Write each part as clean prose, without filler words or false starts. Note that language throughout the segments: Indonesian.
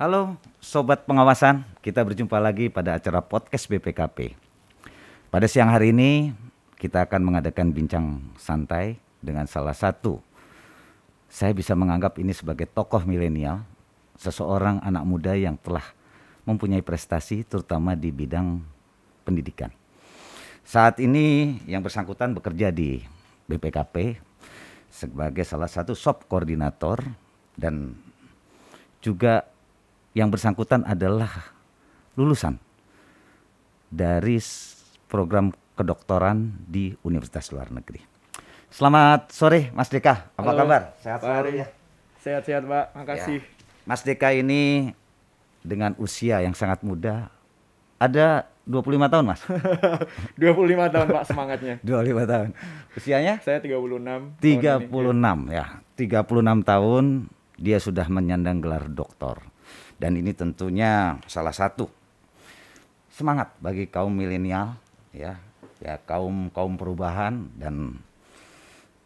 Halo Sobat Pengawasan, kita berjumpa lagi pada acara podcast BPKP. Pada siang hari ini kita akan mengadakan bincang santai dengan salah satu, saya bisa menganggap ini sebagai tokoh milenial, seseorang anak muda yang telah mempunyai prestasi terutama di bidang pendidikan. Saat ini yang bersangkutan bekerja di BPKP sebagai salah satu shop koordinator dan juga yang bersangkutan adalah lulusan dari program kedokteran di Universitas Luar Negeri. Selamat sore Mas Deka, apa Halo, kabar? Sehat Pak selalu Ari. ya? Sehat-sehat Pak, makasih. Ya. Mas Deka ini dengan usia yang sangat muda, ada 25 tahun Mas? 25 tahun Pak semangatnya. 25 tahun. Usianya? Saya 36 36 tahun ini. ya. 36 tahun dia sudah menyandang gelar doktor. Dan ini tentunya salah satu semangat bagi kaum milenial ya kaum perubahan, dan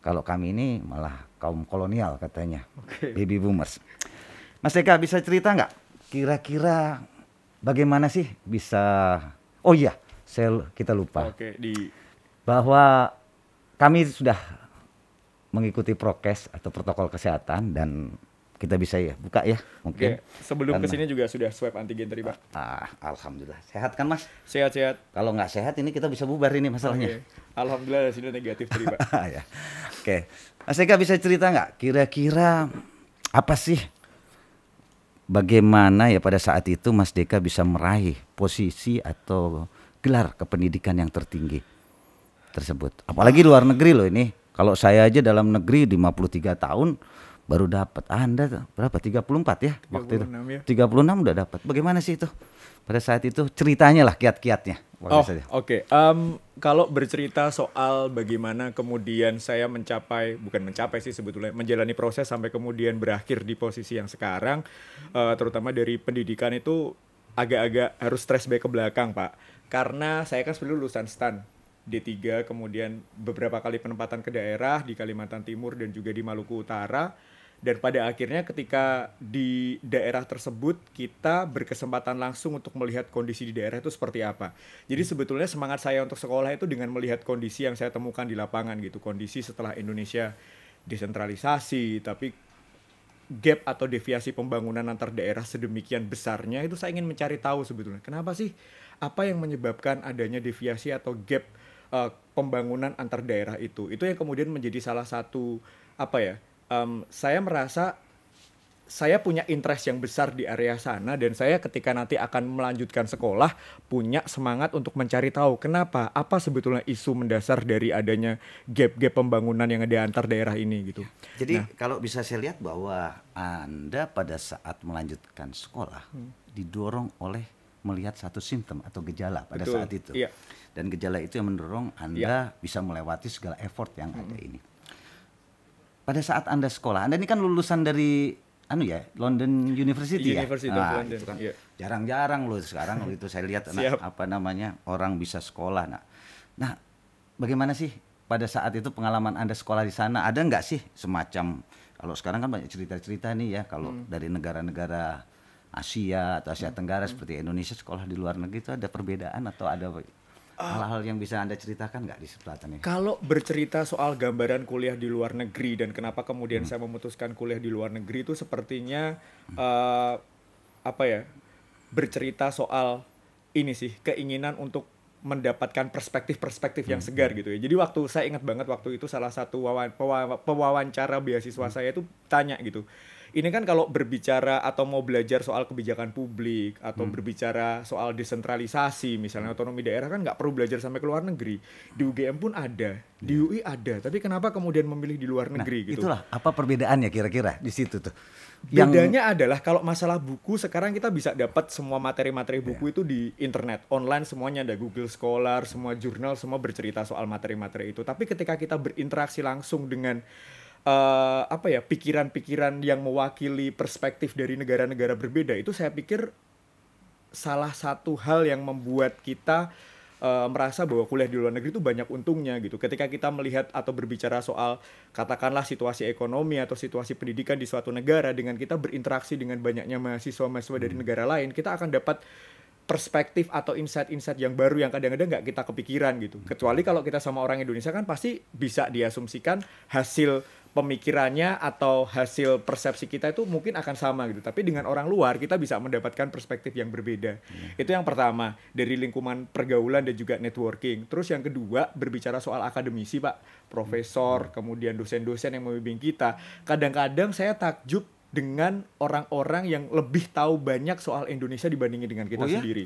kalau kami ini malah kaum kolonial katanya. Baby boomers. Mas Deka bisa cerita nggak kira-kira bagaimana sih bisa, oh iya kita lupa bahwa kami sudah mengikuti prokes atau protokol kesehatan dan kita bisa ya buka ya mungkin. Sebelum kesini juga sudah swab antigen tadi Pak. Alhamdulillah. Sehat kan Mas? Sehat-sehat. Kalau nggak sehat ini kita bisa bubar ini masalahnya. Alhamdulillah sudah negatif tadi Pak. Ya. Oke. Mas Eka bisa cerita nggak kira-kira apa sih, bagaimana ya pada saat itu Mas Deka bisa meraih posisi atau gelar kependidikan yang tertinggi tersebut? Apalagi luar negeri loh ini. Kalau saya aja dalam negeri 53 tahun baru dapat. Anda berapa? 34 ya waktu 36 itu. Ya? 36 udah dapat. Bagaimana sih itu? Pada saat itu ceritanya lah, kiat-kiatnya. Oke. Kalau bercerita soal bagaimana kemudian saya bukan mencapai sih sebetulnya, menjalani proses sampai kemudian berakhir di posisi yang sekarang, terutama dari pendidikan itu agak-agak harus flashback ke belakang Pak. Karena saya kan sebelum lulusan STAN D3, kemudian beberapa kali penempatan ke daerah di Kalimantan Timur dan juga di Maluku Utara. Dan pada akhirnya ketika di daerah tersebut kita berkesempatan langsung untuk melihat kondisi di daerah itu seperti apa. Jadi sebetulnya semangat saya untuk sekolah itu dengan melihat kondisi yang saya temukan di lapangan gitu. Kondisi setelah Indonesia desentralisasi, tapi gap atau deviasi pembangunan antar daerah sedemikian besarnya, itu saya ingin mencari tahu sebetulnya. Kenapa sih? Apa yang menyebabkan adanya deviasi atau gap pembangunan antar daerah itu? Itu yang kemudian menjadi salah satu saya merasa saya punya interest yang besar di area sana, dan saya ketika nanti akan melanjutkan sekolah punya semangat untuk mencari tahu kenapa, apa sebetulnya isu mendasar dari adanya gap-gap pembangunan yang ada antar daerah ini gitu. Jadi kalau bisa saya lihat bahwa Anda pada saat melanjutkan sekolah didorong oleh melihat satu simptom atau gejala pada saat itu. Iya. Dan gejala itu yang mendorong Anda bisa melewati segala effort yang ada ini. Pada saat Anda sekolah, Anda ini kan lulusan dari London University ya. University of London. Itu kan jarang-jarang loh sekarang itu saya lihat orang bisa sekolah. Nah, bagaimana sih pada saat itu pengalaman Anda sekolah di sana? Ada nggak sih semacam, kalau sekarang kan banyak cerita-cerita nih ya, kalau dari negara-negara Asia atau Asia Tenggara seperti Indonesia, sekolah di luar negeri itu ada perbedaan atau ada hal-hal yang bisa Anda ceritakan nggak di selatan ini? Kalau bercerita soal gambaran kuliah di luar negeri dan kenapa kemudian saya memutuskan kuliah di luar negeri, itu sepertinya bercerita soal ini sih, keinginan untuk mendapatkan perspektif-perspektif yang segar gitu ya. Jadi saya ingat banget waktu itu salah satu pewawancara beasiswa saya itu tanya gitu. Ini kan kalau berbicara atau mau belajar soal kebijakan publik atau berbicara soal desentralisasi, misalnya otonomi daerah, kan nggak perlu belajar sampai ke luar negeri. Di UGM pun ada, di UI ada. Tapi kenapa kemudian memilih di luar negeri gitu? Itulah apa perbedaannya kira-kira di situ tuh? Bedanya adalah kalau masalah buku, sekarang kita bisa dapat semua materi-materi buku itu di internet, online semuanya ada, Google Scholar, semua jurnal, semua bercerita soal materi-materi itu. Tapi ketika kita berinteraksi langsung dengan pikiran-pikiran yang mewakili perspektif dari negara-negara berbeda, itu saya pikir salah satu hal yang membuat kita merasa bahwa kuliah di luar negeri itu banyak untungnya gitu. Ketika kita melihat atau berbicara soal katakanlah situasi ekonomi atau situasi pendidikan di suatu negara, dengan kita berinteraksi dengan banyaknya mahasiswa-mahasiswa dari negara lain, kita akan dapat perspektif atau insight-insight yang baru yang kadang-kadang nggak kita kepikiran gitu. Kecuali kalau kita sama orang Indonesia kan pasti bisa diasumsikan hasil pemikirannya atau hasil persepsi kita itu mungkin akan sama gitu. Tapi dengan orang luar kita bisa mendapatkan perspektif yang berbeda. Itu yang pertama, dari lingkungan pergaulan dan juga networking. Terus yang kedua, berbicara soal akademisi, Pak. Profesor, kemudian dosen-dosen yang membimbing kita. Kadang-kadang saya takjub dengan orang-orang yang lebih tahu banyak soal Indonesia dibandingin dengan kita sendiri.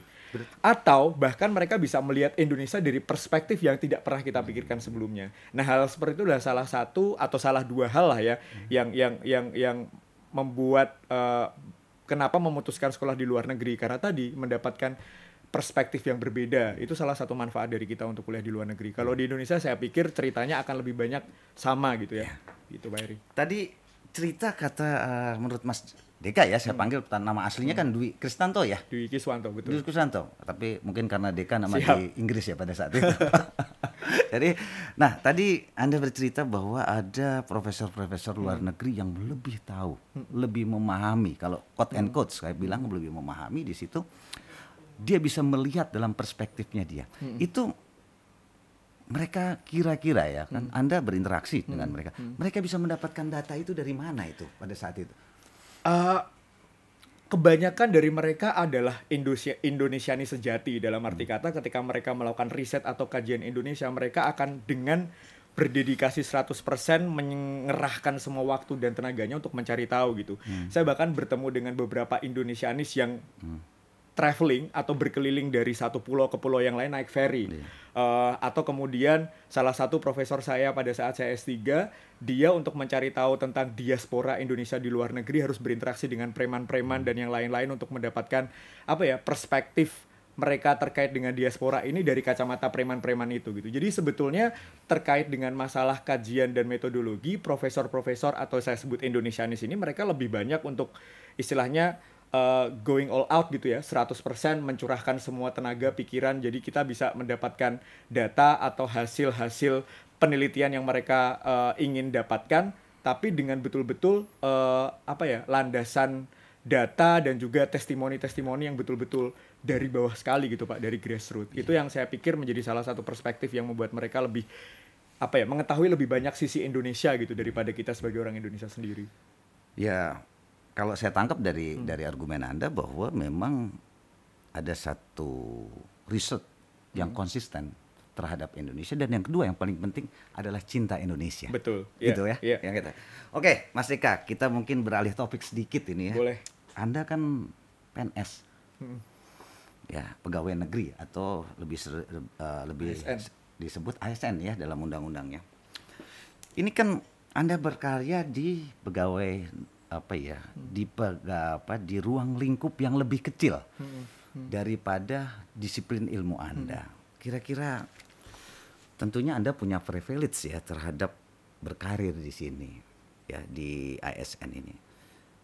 Atau bahkan mereka bisa melihat Indonesia dari perspektif yang tidak pernah kita pikirkan sebelumnya. Nah, hal seperti itu adalah salah satu atau salah dua hal lah ya yang membuat kenapa memutuskan sekolah di luar negeri, karena tadi mendapatkan perspektif yang berbeda. Itu salah satu manfaat dari kita untuk kuliah di luar negeri. Kalau di Indonesia saya pikir ceritanya akan lebih banyak sama gitu ya. Gitu, Pak Heri. Tadi cerita kata menurut Mas Deka ya, saya panggil nama aslinya kan Dwi Kristanto ya. Dwi Kiswanto, betul. Dwi Kristanto, tapi mungkin karena Deka nama Siap. di Inggris ya pada saat itu. Jadi, nah tadi Anda bercerita bahwa ada profesor-profesor luar negeri yang lebih tahu, lebih memahami. Kalau quote and quote saya bilang lebih memahami di situ, dia bisa melihat dalam perspektifnya dia. Itu mereka kira-kira ya kan, Anda berinteraksi dengan mereka. Mereka bisa mendapatkan data itu dari mana itu pada saat itu? Kebanyakan dari mereka adalah Indonesiani sejati. Dalam arti kata ketika mereka melakukan riset atau kajian Indonesia, mereka akan dengan berdedikasi 100% mengerahkan semua waktu dan tenaganya untuk mencari tahu gitu. Saya bahkan bertemu dengan beberapa Indonesianis yang traveling atau berkeliling dari satu pulau ke pulau yang lain naik ferry. Atau kemudian salah satu profesor saya pada saat saya S3, dia untuk mencari tahu tentang diaspora Indonesia di luar negeri harus berinteraksi dengan preman-preman dan yang lain-lain untuk mendapatkan perspektif mereka terkait dengan diaspora ini dari kacamata preman-preman itu gitu. Jadi sebetulnya terkait dengan masalah kajian dan metodologi, profesor-profesor atau saya sebut Indonesianis ini mereka lebih banyak untuk istilahnya going all out gitu ya, 100% mencurahkan semua tenaga pikiran, jadi kita bisa mendapatkan data atau hasil-hasil penelitian yang mereka ingin dapatkan, tapi dengan betul-betul landasan data dan juga testimoni-testimoni yang betul-betul dari bawah sekali gitu Pak, dari grassroots. Itu yang saya pikir menjadi salah satu perspektif yang membuat mereka lebih mengetahui lebih banyak sisi Indonesia gitu daripada kita sebagai orang Indonesia sendiri. Ya, kalau saya tangkap dari argumen Anda bahwa memang ada satu riset yang konsisten terhadap Indonesia, dan yang kedua yang paling penting adalah cinta Indonesia. Betul. Gitu ya. Yeah. Yang kita. Oke, Mas Deka, kita mungkin beralih topik sedikit ini ya. Boleh. Anda kan PNS. Ya, pegawai negeri atau lebih ASN. disebut ASN ya dalam undang-undangnya. Ini kan Anda berkarya di pegawai di ruang lingkup yang lebih kecil daripada disiplin ilmu Anda. Kira-kira tentunya Anda punya privilege ya terhadap berkarir di sini ya di ASN ini.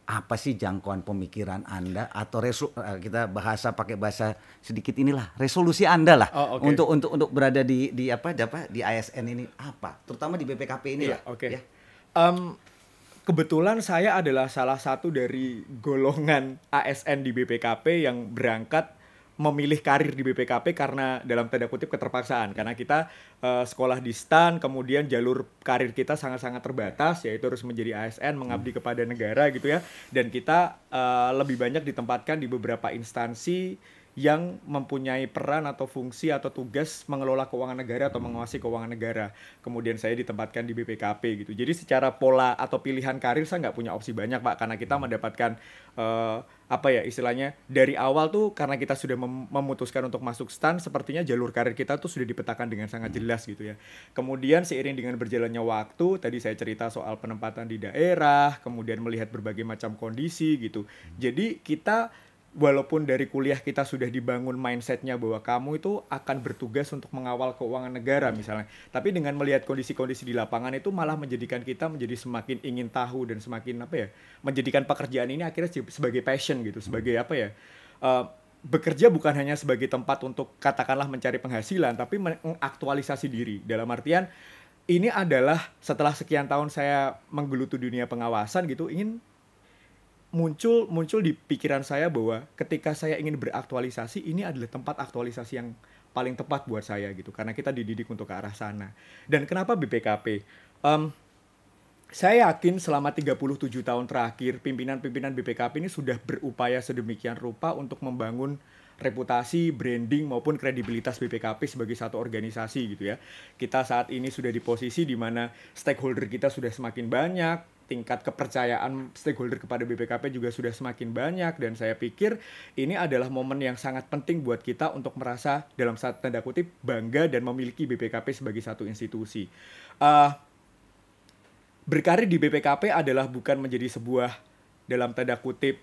Apa sih jangkauan pemikiran Anda atau kita pakai bahasa sedikit inilah resolusi Anda lah untuk berada di ASN ini apa? Terutama di BPKP ini lah. Oke. Ya. Kebetulan saya adalah salah satu dari golongan ASN di BPKP yang berangkat memilih karir di BPKP karena dalam tanda kutip keterpaksaan. Karena kita sekolah di STAN, kemudian jalur karir kita sangat-sangat terbatas, yaitu harus menjadi ASN, mengabdi kepada negara gitu ya. Dan kita lebih banyak ditempatkan di beberapa instansi yang mempunyai peran atau fungsi atau tugas mengelola keuangan negara atau menguasai keuangan negara. Kemudian saya ditempatkan di BPKP gitu. Jadi secara pola atau pilihan karir saya nggak punya opsi banyak Pak, karena kita mendapatkan istilahnya dari awal tuh karena kita sudah memutuskan untuk masuk STAN, sepertinya jalur karir kita tuh sudah dipetakan dengan sangat jelas gitu ya. Kemudian seiring dengan berjalannya waktu, tadi saya cerita soal penempatan di daerah, kemudian melihat berbagai macam kondisi gitu. Jadi kita walaupun dari kuliah kita sudah dibangun mindsetnya bahwa kamu itu akan bertugas untuk mengawal keuangan negara misalnya, tapi dengan melihat kondisi-kondisi di lapangan itu malah menjadikan kita menjadi semakin ingin tahu dan semakin menjadikan pekerjaan ini akhirnya sebagai passion gitu, sebagai bekerja bukan hanya sebagai tempat untuk katakanlah mencari penghasilan, tapi mengaktualisasi diri. Dalam artian ini adalah setelah sekian tahun saya menggeluti dunia pengawasan gitu, ingin muncul di pikiran saya bahwa ketika saya ingin beraktualisasi, ini adalah tempat aktualisasi yang paling tepat buat saya gitu, karena kita dididik untuk ke arah sana. Dan kenapa BPKP? Saya yakin selama 37 tahun terakhir, pimpinan-pimpinan BPKP ini sudah berupaya sedemikian rupa untuk membangun reputasi, branding, maupun kredibilitas BPKP sebagai satu organisasi gitu ya. Kita saat ini sudah di posisi di mana stakeholder kita sudah semakin banyak, tingkat kepercayaan stakeholder kepada BPKP juga sudah semakin banyak, dan saya pikir ini adalah momen yang sangat penting buat kita untuk merasa dalam tanda kutip bangga dan memiliki BPKP sebagai satu institusi. Berkarir di BPKP adalah bukan menjadi sebuah dalam tanda kutip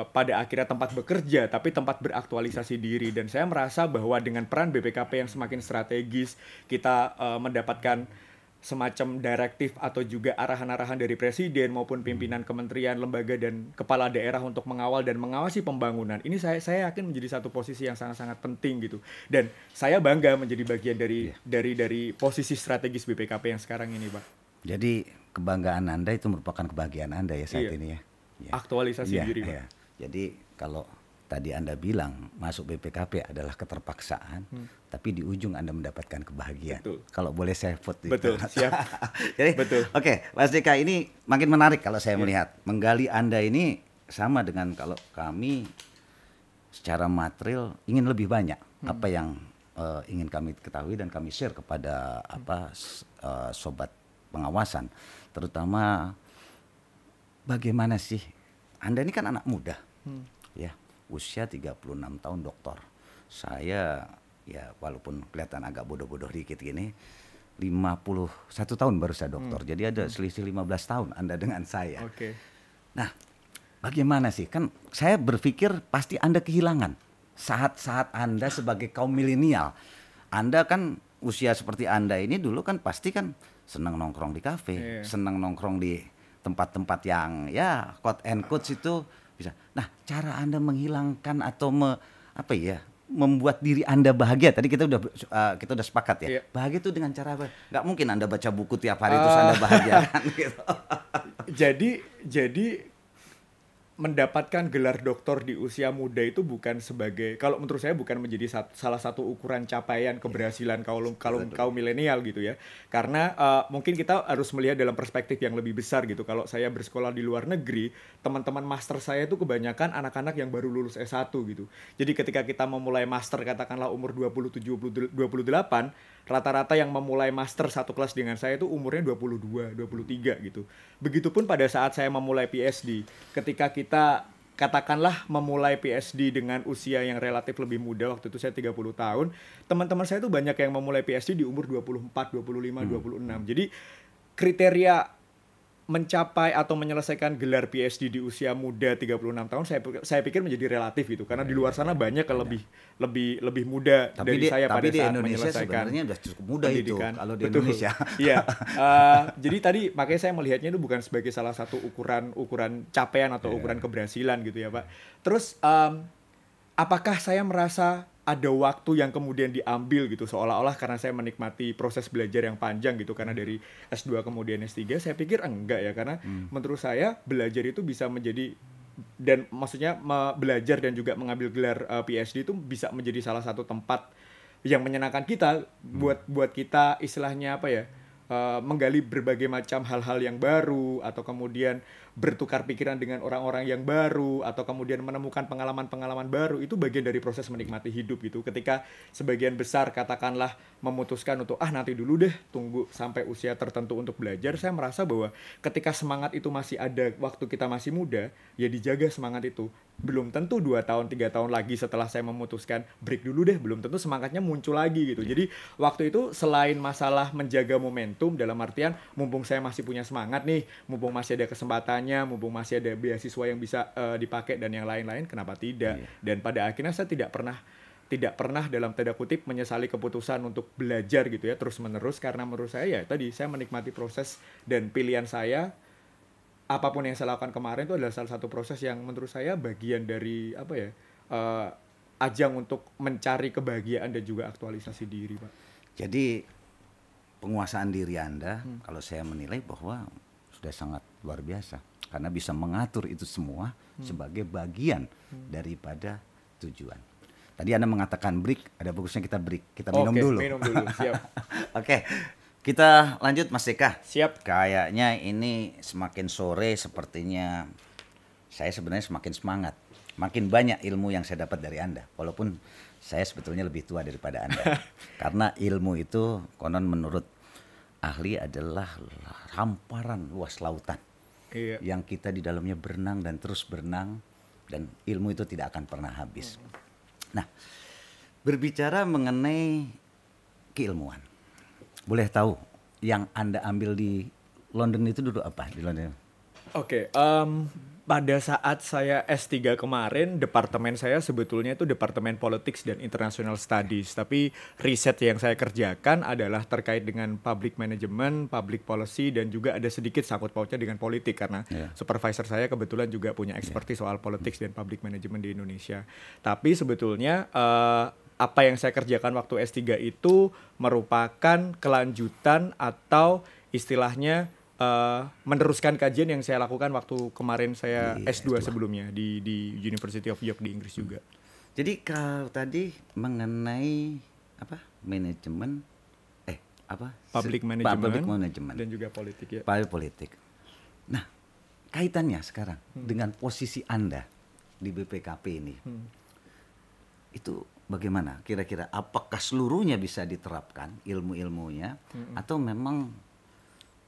pada akhirnya tempat bekerja, tapi tempat beraktualisasi diri. Dan saya merasa bahwa dengan peran BPKP yang semakin strategis, kita mendapatkan semacam direktif atau juga arahan-arahan dari presiden maupun pimpinan kementerian, lembaga, dan kepala daerah untuk mengawal dan mengawasi pembangunan. Ini saya yakin menjadi satu posisi yang sangat-sangat penting gitu. Dan saya bangga menjadi bagian dari posisi strategis BPKP yang sekarang ini, Pak. Jadi kebanggaan Anda itu merupakan kebahagiaan Anda ya saat ini ya. Aktualisasi diri, Pak. Jadi kalau tadi Anda bilang masuk BPKP adalah keterpaksaan, tapi di ujung Anda mendapatkan kebahagiaan. Betul. Kalau boleh saya put. Betul, siap. Jadi, betul. Oke, Mas Dika, ini makin menarik kalau saya melihat. Menggali Anda ini sama dengan kalau kami secara material ingin lebih banyak apa yang ingin kami ketahui dan kami share kepada sobat pengawasan, terutama bagaimana sih Anda ini kan anak muda, ya, usia 36 tahun doktor. Saya ya walaupun kelihatan agak bodoh-bodoh dikit gini, 51 tahun baru saya doktor. Jadi ada selisih 15 tahun Anda dengan saya. Oke. Nah, bagaimana sih? Kan saya berpikir pasti Anda kehilangan saat-saat Anda sebagai kaum milenial. Anda kan usia seperti Anda ini dulu kan pasti kan senang nongkrong di kafe, senang nongkrong di tempat-tempat yang ya quote and quote itu bisa. Nah, cara Anda menghilangkan atau membuat diri Anda bahagia. Tadi kita udah sepakat ya. Bahagia itu dengan cara apa? Nggak mungkin Anda baca buku tiap hari terus Anda bahagia kan gitu. Jadi mendapatkan gelar doktor di usia muda itu bukan sebagai, kalau menurut saya bukan menjadi salah satu ukuran capaian keberhasilan kaum milenial gitu ya. Karena mungkin kita harus melihat dalam perspektif yang lebih besar gitu. Kalau saya bersekolah di luar negeri, teman-teman master saya itu kebanyakan anak-anak yang baru lulus S1 gitu. Jadi ketika kita memulai master katakanlah umur 27-28, rata-rata yang memulai master satu kelas dengan saya itu umurnya 22, 23 gitu. Begitupun pada saat saya memulai PhD, ketika kita katakanlah memulai PhD dengan usia yang relatif lebih muda, waktu itu saya 30 tahun, teman-teman saya itu banyak yang memulai PhD di umur 24, 25, 26. Jadi kriteria mencapai atau menyelesaikan gelar PhD di usia muda 36 tahun saya pikir menjadi relatif gitu, karena di luar sana banyak yang lebih muda dari saya pada saat Indonesia menyelesaikan sebenarnya sudah cukup muda pendidikan. Itu kalau di Indonesia. Iya. Jadi tadi makanya saya melihatnya itu bukan sebagai salah satu ukuran capaian atau ukuran keberhasilan gitu ya, Pak. Terus apakah saya merasa ada waktu yang kemudian diambil gitu seolah-olah karena saya menikmati proses belajar yang panjang gitu, karena dari S2 kemudian S3? Saya pikir enggak ya, karena menurut saya belajar itu bisa menjadi, dan maksudnya belajar dan juga mengambil gelar PhD itu bisa menjadi salah satu tempat yang menyenangkan kita buat kita istilahnya menggali berbagai macam hal-hal yang baru, atau kemudian bertukar pikiran dengan orang-orang yang baru, atau kemudian menemukan pengalaman-pengalaman baru. Itu bagian dari proses menikmati hidup gitu. Ketika sebagian besar katakanlah memutuskan untuk nanti dulu deh, tunggu sampai usia tertentu untuk belajar, saya merasa bahwa ketika semangat itu masih ada waktu kita masih muda, ya dijaga semangat itu. Belum tentu 2 tahun 3 tahun lagi setelah saya memutuskan break dulu deh, belum tentu semangatnya muncul lagi gitu. Jadi waktu itu selain masalah menjaga momentum, dalam artian mumpung saya masih punya semangat nih, mumpung masih ada kesempatannya, mumpung masih ada beasiswa yang bisa dipakai dan yang lain-lain, kenapa tidak? Dan pada akhirnya saya tidak pernah dalam tanda kutip menyesali keputusan untuk belajar gitu ya terus menerus, karena menurut saya ya tadi saya menikmati proses, dan pilihan saya apapun yang saya lakukan kemarin itu adalah salah satu proses yang menurut saya bagian dari ajang untuk mencari kebahagiaan dan juga aktualisasi diri, Pak. Jadi penguasaan diri Anda, kalau saya menilai bahwa sudah sangat luar biasa karena bisa mengatur itu semua sebagai bagian daripada tujuan. Tadi Anda mengatakan break, ada bagusnya kita break, kita minum dulu. Minum dulu, siap. Oke, kita lanjut Mas Eka. Siap. Kayaknya ini semakin sore sepertinya saya sebenarnya semakin semangat. Makin banyak ilmu yang saya dapat dari Anda, walaupun saya sebetulnya lebih tua daripada Anda. Karena ilmu itu konon menurut ahli adalah hamparan luas lautan. Iya. Yang kita di dalamnya berenang dan terus berenang, dan ilmu itu tidak akan pernah habis. Nah, berbicara mengenai keilmuan, boleh tahu yang Anda ambil di London itu dulu apa di London? Oke, pada saat saya S3 kemarin, departemen saya sebetulnya itu Departemen Politics dan International Studies. Tapi riset yang saya kerjakan adalah terkait dengan public management, public policy, dan juga ada sedikit sangkut pautnya dengan politik. Karena supervisor saya kebetulan juga punya expertise soal politics dan public management di Indonesia. Tapi sebetulnya apa yang saya kerjakan waktu S3 itu merupakan kelanjutan atau istilahnya meneruskan kajian yang saya lakukan waktu kemarin saya S2 sebelumnya di University of York di Inggris juga. Jadi kalau tadi mengenai apa manajemen Public management dan juga politik ya. Politik. Nah, kaitannya sekarang dengan posisi Anda di BPKP ini. Itu bagaimana? Kira-kira apakah seluruhnya bisa diterapkan ilmu-ilmunya atau memang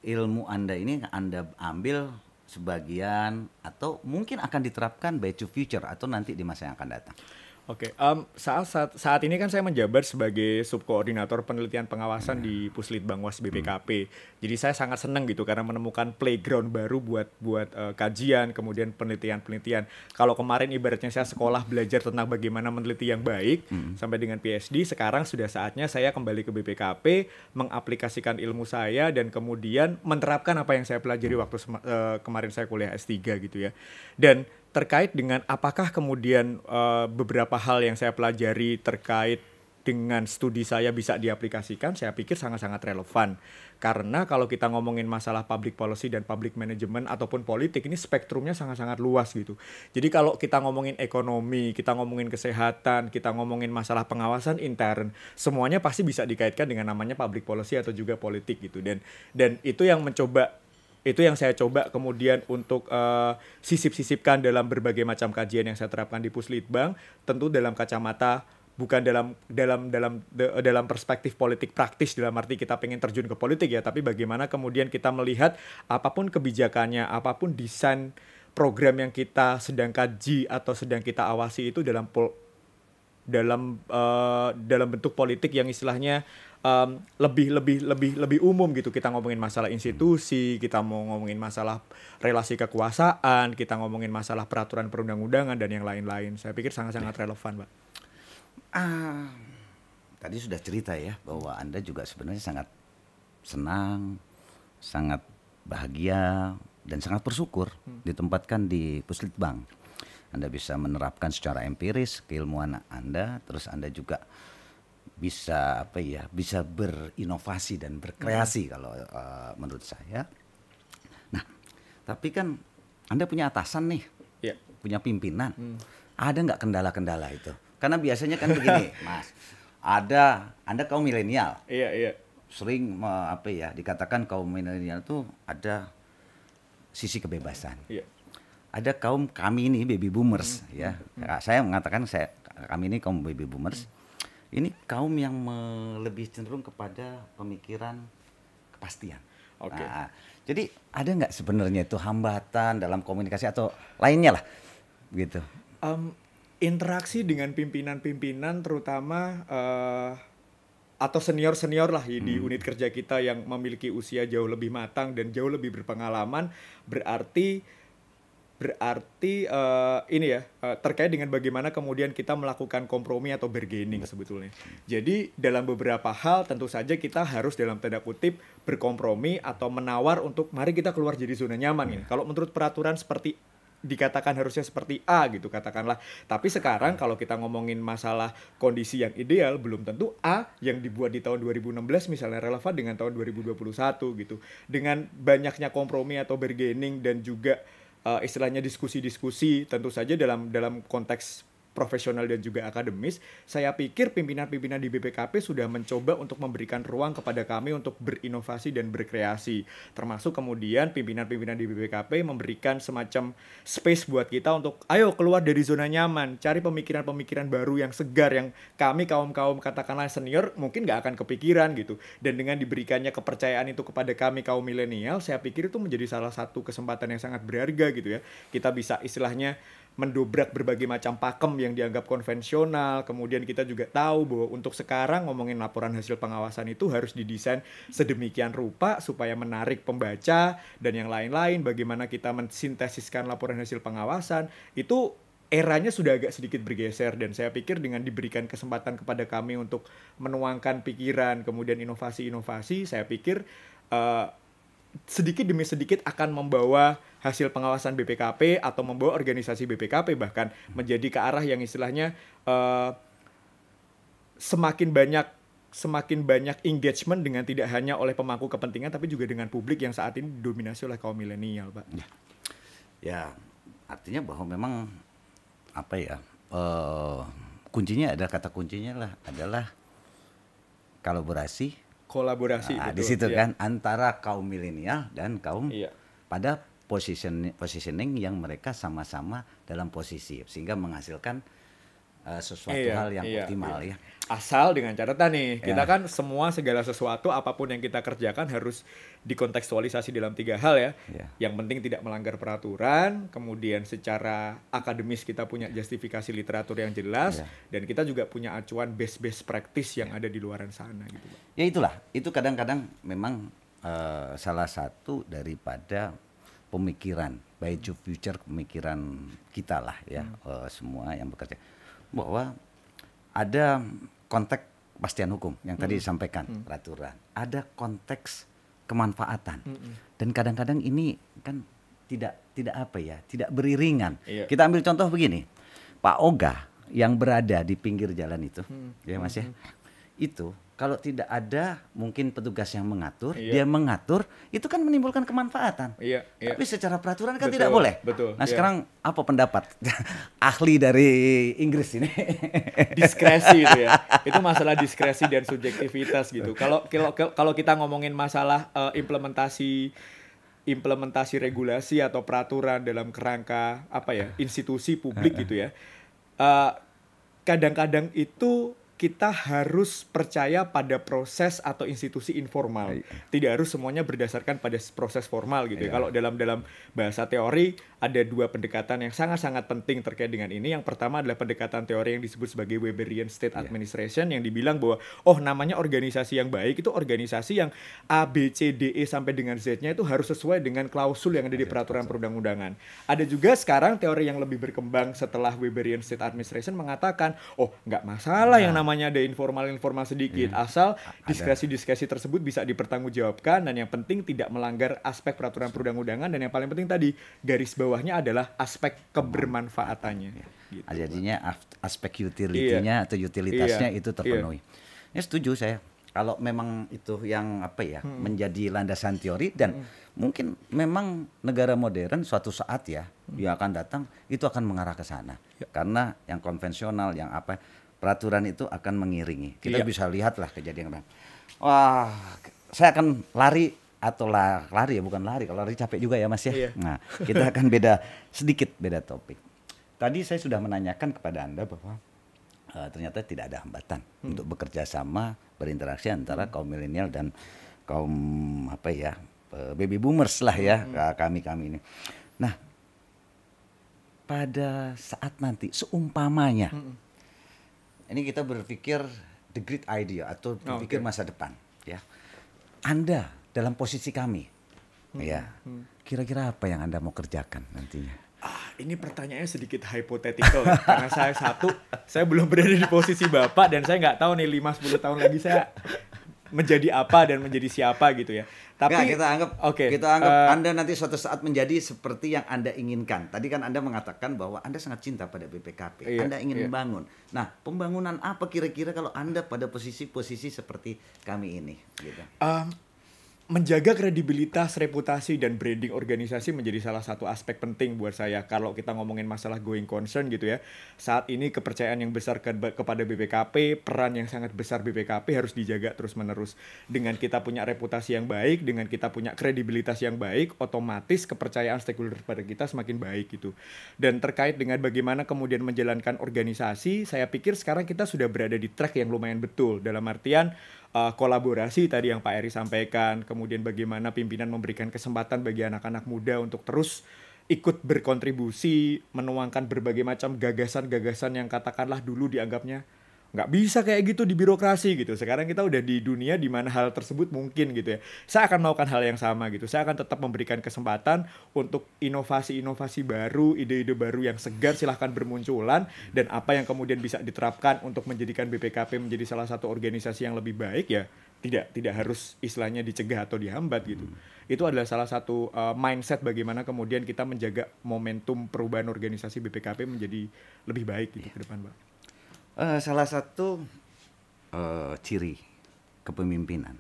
ilmu Anda ini Anda ambil sebagian atau mungkin akan diterapkan by to future atau nanti di masa yang akan datang? Oke, saat ini kan saya menjabat sebagai subkoordinator penelitian pengawasan di Puslitbangwas BPKP. Jadi saya sangat senang gitu karena menemukan playground baru buat kajian, kemudian penelitian. Kalau kemarin ibaratnya saya sekolah belajar tentang bagaimana meneliti yang baik sampai dengan PhD, sekarang sudah saatnya saya kembali ke BPKP, mengaplikasikan ilmu saya dan kemudian menerapkan apa yang saya pelajari waktu kemarin saya kuliah S3 gitu ya. Dan terkait dengan apakah kemudian beberapa hal yang saya pelajari terkait dengan studi saya bisa diaplikasikan, saya pikir sangat-sangat relevan. Karena kalau kita ngomongin masalah public policy dan public management ataupun politik, ini spektrumnya sangat-sangat luas gitu. Jadi kalau kita ngomongin ekonomi, kita ngomongin kesehatan, kita ngomongin masalah pengawasan intern, semuanya pasti bisa dikaitkan dengan namanya public policy atau juga politik gitu. Dan itu yang saya coba kemudian untuk sisip-sisipkan dalam berbagai macam kajian yang saya terapkan di Puslitbang, tentu dalam kacamata bukan dalam perspektif politik praktis dalam arti kita pengen terjun ke politik ya, tapi bagaimana kemudian kita melihat apapun kebijakannya, apapun desain program yang kita sedang kaji atau sedang kita awasi itu dalam bentuk politik yang istilahnya lebih umum gitu. Kita ngomongin masalah institusi, kita mau ngomongin masalah relasi kekuasaan, kita ngomongin masalah peraturan perundang-undangan dan yang lain-lain. Saya pikir sangat-sangat relevan, Pak. Tadi sudah cerita ya bahwa Anda juga sebenarnya sangat senang, sangat bahagia dan sangat bersyukur ditempatkan di Puslitbang. Anda bisa menerapkan secara empiris keilmuan Anda, terus Anda juga bisa bisa berinovasi dan berkreasi kalau menurut saya. Nah, tapi kan Anda punya atasan nih, punya pimpinan. Ada nggak kendala-kendala itu? Karena biasanya kan begini, Mas. Anda kaum milenial. Iya. Sering dikatakan kaum milenial itu ada sisi kebebasan. Iya. Ada kami ini baby boomers ya. Saya mengatakan kami ini kaum baby boomers. Ini kaum yang lebih cenderung kepada pemikiran kepastian. Oke. Nah, jadi ada nggak sebenarnya itu hambatan dalam komunikasi atau lainnya lah, gitu? Interaksi dengan pimpinan-pimpinan terutama atau senior-senior lah di unit kerja kita yang memiliki usia jauh lebih matang dan jauh lebih berpengalaman, berarti terkait dengan bagaimana kemudian kita melakukan kompromi atau bargaining sebetulnya. Jadi dalam beberapa hal tentu saja kita harus dalam tanda kutip berkompromi atau menawar untuk mari kita keluar jadi zona nyaman ini. Kalau menurut peraturan seperti dikatakan harusnya seperti A gitu katakanlah. Tapi sekarang kalau kita ngomongin masalah kondisi yang ideal, belum tentu A yang dibuat di tahun 2016 misalnya relevan dengan tahun 2021 gitu. Dengan banyaknya kompromi atau bargaining dan juga istilahnya diskusi-diskusi tentu saja dalam konteks profesional dan juga akademis, saya pikir pimpinan-pimpinan di BPKP sudah mencoba untuk memberikan ruang kepada kami untuk berinovasi dan berkreasi. Termasuk kemudian pimpinan-pimpinan di BPKP memberikan semacam space buat kita untuk ayo keluar dari zona nyaman, cari pemikiran-pemikiran baru yang segar, yang kami kaum-kaum katakanlah senior mungkin nggak akan kepikiran gitu. Dan dengan diberikannya kepercayaan itu kepada kami kaum milenial, saya pikir itu menjadi salah satu kesempatan yang sangat berharga gitu ya. Kita bisa istilahnya mendobrak berbagai macam pakem yang dianggap konvensional. Kemudian kita juga tahu bahwa untuk sekarang ngomongin laporan hasil pengawasan itu harus didesain sedemikian rupa supaya menarik pembaca dan yang lain-lain. Bagaimana kita mensintesiskan laporan hasil pengawasan itu eranya sudah agak sedikit bergeser, dan saya pikir dengan diberikan kesempatan kepada kami untuk menuangkan pikiran kemudian inovasi-inovasi, saya pikir sedikit demi sedikit akan membawa hasil pengawasan BPKP atau membawa organisasi BPKP bahkan menjadi ke arah yang istilahnya semakin banyak engagement dengan tidak hanya oleh pemangku kepentingan tapi juga dengan publik yang saat ini didominasi oleh kaum milenial, Pak. Ya, artinya bahwa memang apa ya, kuncinya ada, kata kuncinya adalah kolaborasi Betul. Di situ kan antara kaum milenial dan kaum pada positioning yang mereka sama-sama dalam posisi sehingga menghasilkan sesuatu hal yang optimal ya. Asal dengan catatan nih, kita kan segala sesuatu apapun yang kita kerjakan harus dikontekstualisasi dalam 3 hal ya. Yang penting tidak melanggar peraturan, kemudian secara akademis kita punya justifikasi literatur yang jelas, dan kita juga punya acuan best practice yang ada di luaran sana gitu, Pak. Ya itulah, itu kadang-kadang memang salah satu daripada pemikiran by the future, pemikiran kita lah ya, semua yang bekerja, bahwa ada konteks kepastian hukum yang tadi disampaikan, peraturan, ada konteks kemanfaatan, dan kadang-kadang ini kan tidak apa ya, tidak beriringan. Kita ambil contoh begini, Pak Oga yang berada di pinggir jalan itu, ya Mas ya, itu kalau tidak ada mungkin petugas yang mengatur, dia mengatur, itu kan menimbulkan kemanfaatan. Tapi secara peraturan kan tidak boleh. Nah sekarang apa pendapat ahli dari Inggris ini? Diskresi itu ya. Itu masalah diskresi dan subjektivitas gitu. Kalau kita ngomongin masalah implementasi regulasi atau peraturan dalam kerangka institusi publik gitu ya. Kadang-kadang itu kita harus percaya pada proses atau institusi informal. Tidak harus semuanya berdasarkan pada proses formal gitu ya. Kalau dalam bahasa teori ada 2 pendekatan yang sangat-sangat penting terkait dengan ini. Yang pertama adalah pendekatan teori yang disebut sebagai Weberian State Administration, yang dibilang bahwa namanya organisasi yang baik itu organisasi yang A, B, C, D, E sampai dengan Z-nya itu harus sesuai dengan klausul yang ada di peraturan perundang-undangan. Ada juga sekarang teori yang lebih berkembang setelah Weberian State Administration mengatakan, nggak masalah yang namanya ada informal sedikit, asal diskresi tersebut bisa dipertanggungjawabkan, dan yang penting tidak melanggar aspek peraturan perundang-undangan, dan yang paling penting tadi garis bawahnya adalah aspek kebermanfaatannya. Gitu. Jadinya aspek utility-nya atau utilitasnya itu terpenuhi. Ya setuju saya. Kalau memang itu yang menjadi landasan teori, dan mungkin memang negara modern suatu saat yang akan datang itu akan mengarah ke sana. Karena yang konvensional, yang peraturan itu akan mengiringi. Kita bisa lihatlah kejadian. Wah, saya akan lari ya, bukan lari. Kalau lari capek juga ya Mas ya. Nah, kita akan sedikit beda topik. Tadi saya sudah menanyakan kepada Anda bahwa ternyata tidak ada hambatan untuk bekerja sama, berinteraksi antara kaum milenial dan kaum baby boomers lah ya, kami ini. Nah, pada saat nanti seumpamanya ini kita berpikir the great idea atau berpikir masa depan ya. Anda dalam posisi kami kira-kira apa yang Anda mau kerjakan nantinya? Ini pertanyaannya sedikit hypothetical karena saya belum berada di posisi Bapak, dan saya nggak tahu nih 5-10 tahun lagi saya menjadi apa dan menjadi siapa gitu ya. Tapi Nggak, kita anggap Anda nanti suatu saat menjadi seperti yang Anda inginkan. Tadi kan Anda mengatakan bahwa Anda sangat cinta pada BPKP. Iya, Anda ingin membangun. Nah, pembangunan apa kira-kira kalau Anda pada posisi-posisi seperti kami ini gitu. Menjaga kredibilitas, reputasi, dan branding organisasi menjadi salah satu aspek penting buat saya. Kalau kita ngomongin masalah going concern gitu ya, saat ini kepercayaan yang besar kepada BPKP, peran yang sangat besar BPKP harus dijaga terus-menerus. Dengan kita punya reputasi yang baik, dengan kita punya kredibilitas yang baik, otomatis kepercayaan stakeholder pada kita semakin baik gitu. Dan terkait dengan bagaimana kemudian menjalankan organisasi, saya pikir sekarang kita sudah berada di track yang lumayan betul. Dalam artian, kolaborasi tadi yang Pak Eri sampaikan, kemudian bagaimana pimpinan memberikan kesempatan bagi anak-anak muda untuk terus ikut berkontribusi, menuangkan berbagai macam gagasan-gagasan yang katakanlah dulu dianggapnya nggak bisa kayak gitu di birokrasi gitu. Sekarang kita udah di dunia di mana hal tersebut mungkin gitu ya. Saya akan melakukan hal yang sama gitu. Saya akan tetap memberikan kesempatan untuk inovasi-inovasi baru, ide-ide baru yang segar silahkan bermunculan, dan apa yang kemudian bisa diterapkan untuk menjadikan BPKP menjadi salah satu organisasi yang lebih baik ya tidak harus istilahnya dicegah atau dihambat gitu. Itu adalah salah satu mindset bagaimana kemudian kita menjaga momentum perubahan organisasi BPKP menjadi lebih baik gitu ke depan, Pak. Salah satu ciri kepemimpinan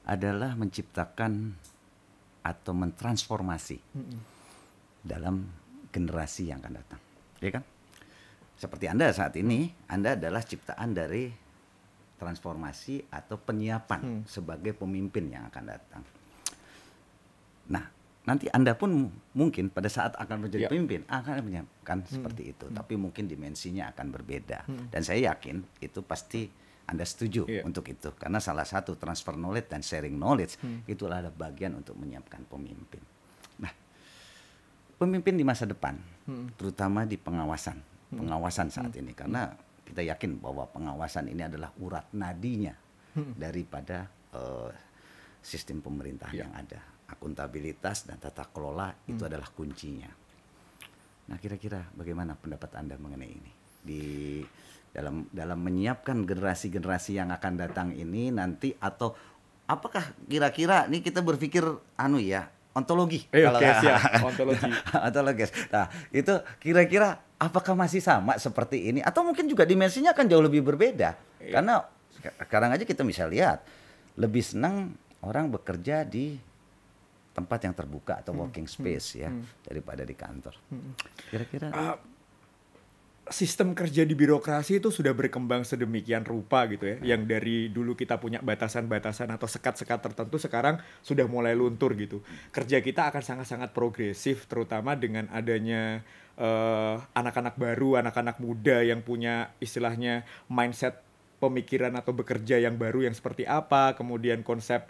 adalah menciptakan atau mentransformasi dalam generasi yang akan datang, ya kan? Seperti Anda saat ini, Anda adalah ciptaan dari transformasi atau penyiapan sebagai pemimpin yang akan datang. Nah, nanti Anda pun mungkin pada saat akan menjadi pemimpin akan menyiapkan seperti itu, tapi mungkin dimensinya akan berbeda. Dan saya yakin itu pasti Anda setuju untuk itu, karena salah satu transfer knowledge dan sharing knowledge itulah ada bagian untuk menyiapkan pemimpin. Nah, pemimpin di masa depan, terutama di pengawasan saat ini, karena kita yakin bahwa pengawasan ini adalah urat nadinya daripada sistem pemerintah yang ada. Akuntabilitas dan tata kelola itu adalah kuncinya. Nah, kira-kira bagaimana pendapat Anda mengenai ini? Dalam menyiapkan generasi-generasi yang akan datang ini nanti, atau apakah kira-kira ini kita berpikir ontologi. Ontologi. Ontologi. Nah, itu kira-kira apakah masih sama seperti ini atau mungkin juga dimensinya akan jauh lebih berbeda? Karena sekarang aja kita bisa lihat lebih senang orang bekerja di tempat yang terbuka atau working space daripada di kantor. Kira-kira sistem kerja di birokrasi itu sudah berkembang sedemikian rupa gitu ya. Yang dari dulu kita punya batasan-batasan atau sekat-sekat tertentu, sekarang sudah mulai luntur gitu. Kerja kita akan sangat-sangat progresif, terutama dengan adanya anak-anak baru, anak-anak muda yang punya istilahnya mindset pemikiran atau bekerja yang baru yang seperti apa, kemudian konsep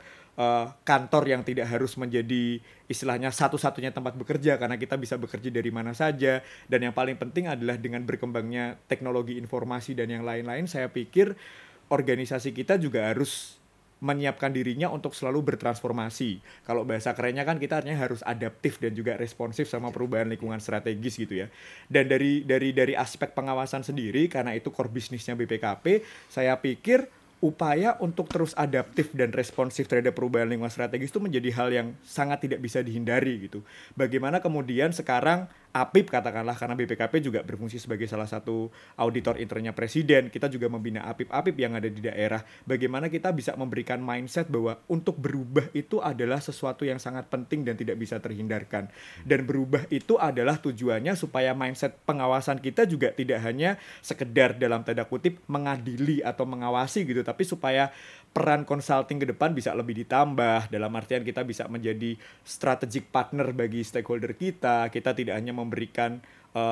kantor yang tidak harus menjadi istilahnya satu-satunya tempat bekerja, karena kita bisa bekerja dari mana saja. Dan yang paling penting adalah dengan berkembangnya teknologi informasi dan yang lain-lain, saya pikir organisasi kita juga harus menyiapkan dirinya untuk selalu bertransformasi. Kalau bahasa kerennya kan kita artinya harus adaptif dan juga responsif sama perubahan lingkungan strategis gitu ya. Dan dari aspek pengawasan sendiri, karena itu core bisnisnya BPKP, saya pikir upaya untuk terus adaptif dan responsif terhadap perubahan lingkungan strategis itu menjadi hal yang sangat tidak bisa dihindari gitu. Bagaimana kemudian sekarang APIP katakanlah, karena BPKP juga berfungsi sebagai salah satu auditor internnya Presiden, kita juga membina APIP-APIP yang ada di daerah. Bagaimana kita bisa memberikan mindset bahwa untuk berubah itu adalah sesuatu yang sangat penting dan tidak bisa terhindarkan. Dan berubah itu adalah tujuannya supaya mindset pengawasan kita juga tidak hanya sekedar dalam tanda kutip mengadili atau mengawasi gitu, tapi supaya peran consulting ke depan bisa lebih ditambah, dalam artian kita bisa menjadi strategic partner bagi stakeholder kita tidak hanya memberikan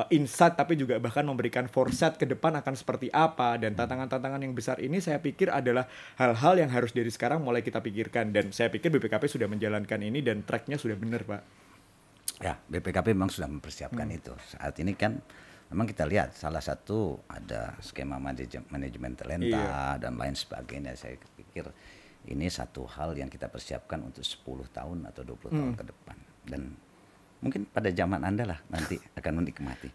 insight, tapi juga bahkan memberikan foresight ke depan akan seperti apa. Dan tantangan-tantangan yang besar ini saya pikir adalah hal-hal yang harus dari sekarang mulai kita pikirkan, dan saya pikir BPKP sudah menjalankan ini dan tracknya sudah benar, Pak. Ya, BPKP memang sudah mempersiapkan itu. Saat ini kan memang kita lihat salah satu ada skema manajemen talenta dan lain sebagainya. Saya pikir ini satu hal yang kita persiapkan untuk 10 tahun atau 20 tahun ke depan. Dan mungkin pada zaman Anda lah nanti akan menikmati.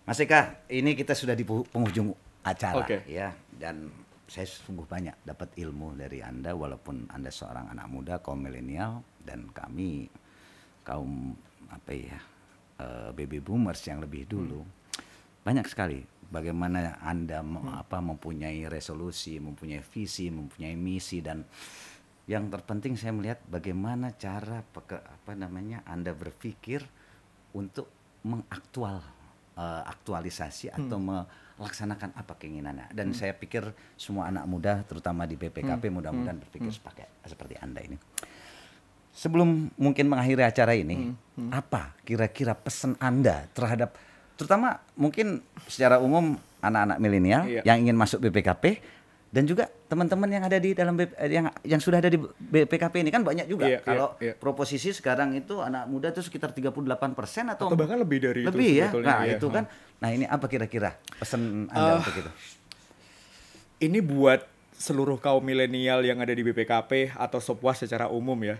Mas Eka, ini kita sudah di penghujung acara ya. Dan saya sungguh banyak dapat ilmu dari Anda, walaupun Anda seorang anak muda kaum milenial dan kami kaum baby boomers yang lebih dulu. Banyak sekali bagaimana Anda mempunyai resolusi, mempunyai visi, mempunyai misi, dan yang terpenting saya melihat bagaimana cara Anda berpikir untuk aktualisasi atau melaksanakan apa keinginannya. Dan saya pikir semua anak muda terutama di BPKP mudah-mudahan berpikir seperti Anda ini. Sebelum mungkin mengakhiri acara ini, apa kira-kira pesan Anda terhadap terutama mungkin secara umum anak-anak milenial yang ingin masuk BPKP dan juga teman-teman yang ada di dalam yang sudah ada di BPKP ini kan banyak juga. Kalau proposisi sekarang itu anak muda itu sekitar 38% atau bahkan lebih dari itu ya. Nah, itu kan. Nah, ini apa kira-kira pesan Anda untuk itu? Ini buat seluruh kaum milenial yang ada di BPKP atau Sopwas secara umum ya.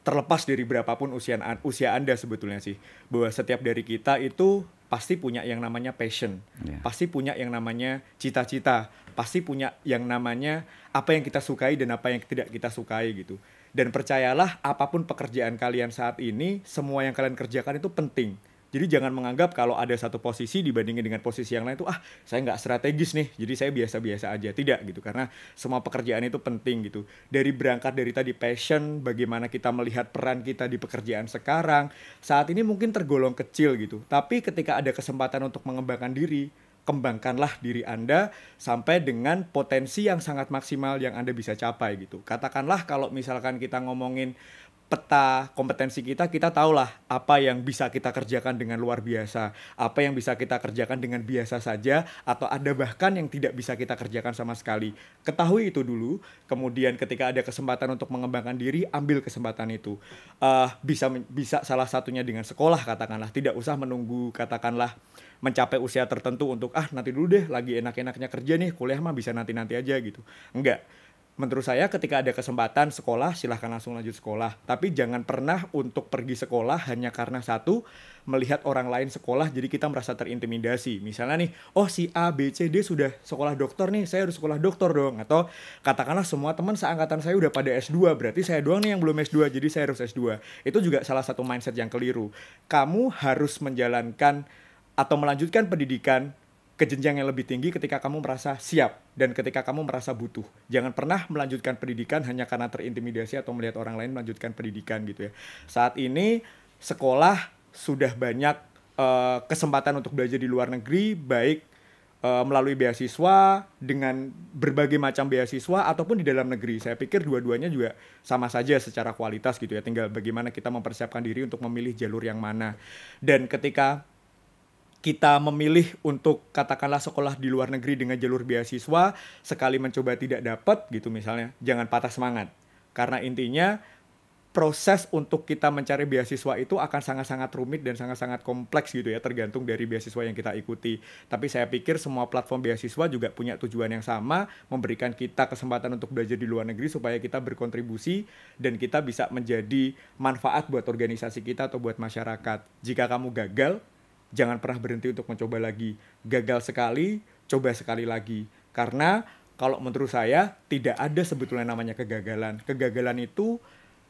Terlepas dari berapapun usia Anda sebetulnya sih, bahwa setiap dari kita itu pasti punya yang namanya passion, pasti punya yang namanya cita-cita, pasti punya yang namanya apa yang kita sukai dan apa yang tidak kita sukai gitu. Dan percayalah, apapun pekerjaan kalian saat ini, semua yang kalian kerjakan itu penting. Jadi jangan menganggap kalau ada satu posisi dibandingin dengan posisi yang lain itu saya nggak strategis nih, jadi saya biasa-biasa aja. Tidak gitu, karena semua pekerjaan itu penting gitu. Dari berangkat dari tadi passion, bagaimana kita melihat peran kita di pekerjaan sekarang, saat ini mungkin tergolong kecil gitu. Tapi ketika ada kesempatan untuk mengembangkan diri, kembangkanlah diri Anda sampai dengan potensi yang sangat maksimal yang Anda bisa capai gitu. Katakanlah kalau misalkan kita ngomongin peta kompetensi kita tahulah apa yang bisa kita kerjakan dengan luar biasa, apa yang bisa kita kerjakan dengan biasa saja, atau ada bahkan yang tidak bisa kita kerjakan sama sekali. Ketahui itu dulu, kemudian ketika ada kesempatan untuk mengembangkan diri, ambil kesempatan itu. Bisa salah satunya dengan sekolah katakanlah, tidak usah menunggu katakanlah mencapai usia tertentu untuk nanti dulu deh, lagi enak-enaknya kerja nih, kuliah mah bisa nanti-nanti aja gitu. Enggak. Menurut saya ketika ada kesempatan sekolah, silahkan langsung lanjut sekolah. Tapi jangan pernah untuk pergi sekolah hanya karena satu, melihat orang lain sekolah jadi kita merasa terintimidasi. Misalnya nih, si A, B, C, D sudah sekolah dokter nih, saya harus sekolah dokter dong. Atau katakanlah semua teman seangkatan saya udah pada S2, berarti saya doang nih yang belum S2, jadi saya harus S2. Itu juga salah satu mindset yang keliru. Kamu harus menjalankan atau melanjutkan pendidikan ke jenjang yang lebih tinggi ketika kamu merasa siap dan ketika kamu merasa butuh. Jangan pernah melanjutkan pendidikan hanya karena terintimidasi atau melihat orang lain melanjutkan pendidikan gitu ya. Saat ini sekolah sudah banyak kesempatan untuk belajar di luar negeri, baik melalui beasiswa, dengan berbagai macam beasiswa ataupun di dalam negeri. Saya pikir dua-duanya juga sama saja secara kualitas gitu ya. Tinggal bagaimana kita mempersiapkan diri untuk memilih jalur yang mana. Dan ketika kita memilih untuk katakanlah sekolah di luar negeri dengan jalur beasiswa, sekali mencoba tidak dapat gitu misalnya, jangan patah semangat. Karena intinya proses untuk kita mencari beasiswa itu akan sangat-sangat rumit dan sangat-sangat kompleks gitu ya, tergantung dari beasiswa yang kita ikuti. Tapi saya pikir semua platform beasiswa juga punya tujuan yang sama, memberikan kita kesempatan untuk belajar di luar negeri supaya kita berkontribusi dan kita bisa menjadi manfaat buat organisasi kita atau buat masyarakat. Jika kamu gagal, jangan pernah berhenti untuk mencoba lagi. Gagal sekali, coba sekali lagi. Karena kalau menurut saya, tidak ada sebetulnya namanya kegagalan. Kegagalan itu,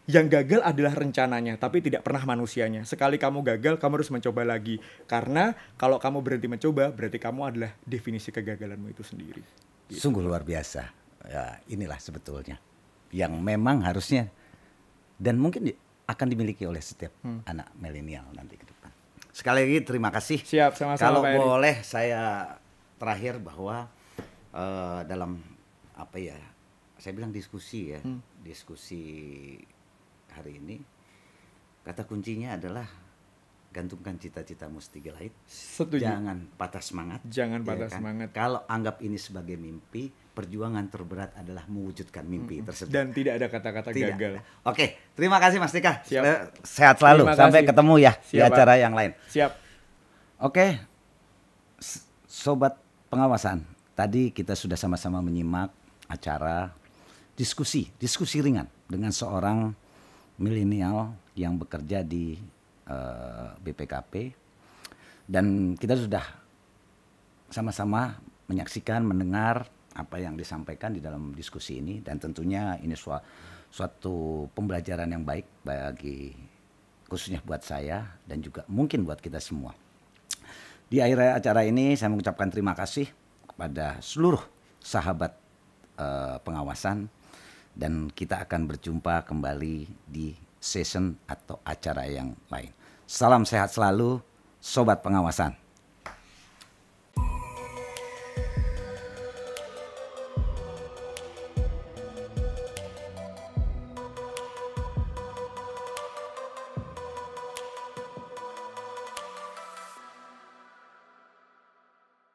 yang gagal adalah rencananya, tapi tidak pernah manusianya. Sekali kamu gagal, kamu harus mencoba lagi. Karena kalau kamu berhenti mencoba, berarti kamu adalah definisi kegagalanmu itu sendiri. Gitu. Sungguh luar biasa. Ya, inilah sebetulnya yang memang harusnya dan mungkin akan dimiliki oleh setiap anak milenial nanti ke depan. Sekali lagi terima kasih. Siap, sama-sama. Kalau boleh saya terakhir bahwa dalam saya bilang diskusi ya, diskusi hari ini, kata kuncinya adalah gantungkan cita-citamu setinggi langit. Setuju. Jangan patah semangat. Jangan patah semangat. Kalau anggap ini sebagai mimpi, perjuangan terberat adalah mewujudkan mimpi tersebut. Dan tidak ada kata-kata gagal. Oke, terima kasih Mas Tika. Siap. Sehat selalu. Sampai ketemu ya. Siap, di acara Pak. Yang lain. Siap. Oke, sobat pengawasan. Tadi kita sudah sama-sama menyimak acara diskusi ringan dengan seorang milenial yang bekerja di BPKP, dan kita sudah sama-sama menyaksikan, mendengar apa yang disampaikan di dalam diskusi ini, dan tentunya ini suatu pembelajaran yang baik bagi khususnya buat saya dan juga mungkin buat kita semua. Di akhir acara ini saya mengucapkan terima kasih kepada seluruh sahabat pengawasan, dan kita akan berjumpa kembali di season atau acara yang lain. Salam sehat selalu, Sobat Pengawasan.